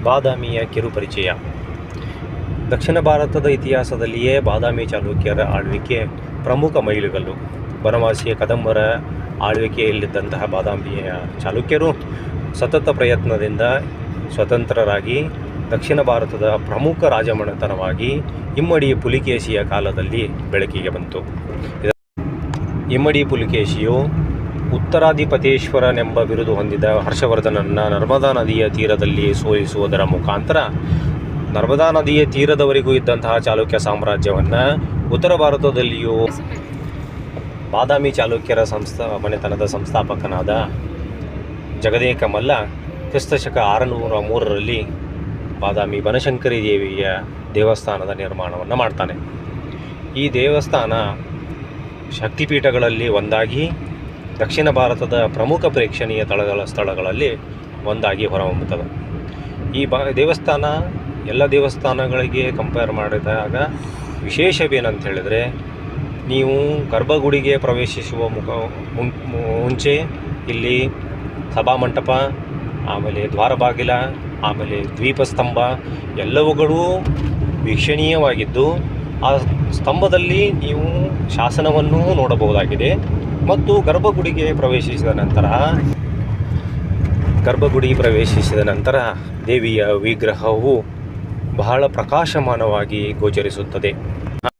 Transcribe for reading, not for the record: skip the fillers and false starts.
ಬಾದಾಮಿಯ ಕಿರುಪರಿಚಯ. ದಕ್ಷಿಣ ಭಾರತದ ಇತಿಹಾಸದಲ್ಲಿಯೇ ಬಾದಾಮಿ ಚಾಲುಕ್ಯರ ಆಳ್ವಿಕೆ ಪ್ರಮುಖ ಮೈಲುಗಲ್ಲು. ಬನವಾಸಿಯ ಕದಂಬರ ಆಳ್ವಿಕೆಯಲ್ಲಿದ್ದಂತಹ ಬಾದಾಮಿಯ ಚಾಲುಕ್ಯರು ಸತತ ಪ್ರಯತ್ನದಿಂದ ಸ್ವತಂತ್ರರಾಗಿ ದಕ್ಷಿಣ ಭಾರತದ ಪ್ರಮುಖ ರಾಜಮನೆತನವಾಗಿ ಇಮ್ಮಡಿ ಪುಲಿಕೇಶಿಯ ಕಾಲದಲ್ಲಿ ಬೆಳಕಿಗೆ ಬಂತು. ಇಮ್ಮಡಿ ಪುಲಿಕೇಶಿಯು ಉತ್ತರಾಧಿಪತೇಶ್ವರನೆಂಬ ಬಿರುದು ಹೊಂದಿದ ಹರ್ಷವರ್ಧನನ್ನು ನರ್ಮದಾ ನದಿಯ ತೀರದಲ್ಲಿ ಸೋಲಿಸುವುದರ ಮುಖಾಂತರ ನರ್ಮದಾ ನದಿಯ ತೀರದವರೆಗೂ ಇದ್ದಂತಹ ಚಾಲುಕ್ಯ ಸಾಮ್ರಾಜ್ಯವನ್ನು ಉತ್ತರ ಭಾರತದಲ್ಲಿಯೂ ಬಾದಾಮಿ ಚಾಲುಕ್ಯರ ಮನೆತನದ ಸಂಸ್ಥಾಪಕನಾದ ಜಗದೇಕ ಮಲ್ಲ ಕ್ರಿಸ್ತಶಕ 603ರಲ್ಲಿ ಬಾದಾಮಿ ಬನಶಂಕರಿ ದೇವಿಯ ದೇವಸ್ಥಾನದ ನಿರ್ಮಾಣವನ್ನು ಮಾಡ್ತಾನೆ. ಈ ದೇವಸ್ಥಾನ ಶಕ್ತಿಪೀಠಗಳಲ್ಲಿ ಒಂದಾಗಿ ದಕ್ಷಿಣ ಭಾರತದ ಪ್ರಮುಖ ಪ್ರೇಕ್ಷಣೀಯ ಸ್ಥಳಗಳಲ್ಲಿ ಒಂದಾಗಿ ಹೊರಹೊಮ್ಮುತ್ತದೆ. ಈ ದೇವಸ್ಥಾನ ಎಲ್ಲ ದೇವಸ್ಥಾನಗಳಿಗೆ ಕಂಪೇರ್ ಮಾಡಿದಾಗ ವಿಶೇಷವೇನಂತ ಹೇಳಿದರೆ, ನೀವು ಗರ್ಭಗುಡಿಗೆ ಪ್ರವೇಶಿಸುವ ಮುಂಚೆ ಇಲ್ಲಿ ಸಭಾಮಂಟಪ, ಆಮೇಲೆ ದ್ವಾರಬಾಗಿಲ, ಆಮೇಲೆ ದ್ವೀಪಸ್ತಂಭ ಎಲ್ಲವುಗಳೂ ವೀಕ್ಷಣೀಯವಾಗಿದ್ದು, ಆ ಸ್ತಂಭದಲ್ಲಿ ನೀವು ಶಾಸನವನ್ನೂ ನೋಡಬಹುದಾಗಿದೆ. ಮತ್ತು ಗರ್ಭಗುಡಿ ಪ್ರವೇಶಿಸಿದ ನಂತರ ದೇವಿಯ ವಿಗ್ರಹವು ಬಹಳ ಪ್ರಕಾಶಮಾನವಾಗಿ ಗೋಚರಿಸುತ್ತದೆ.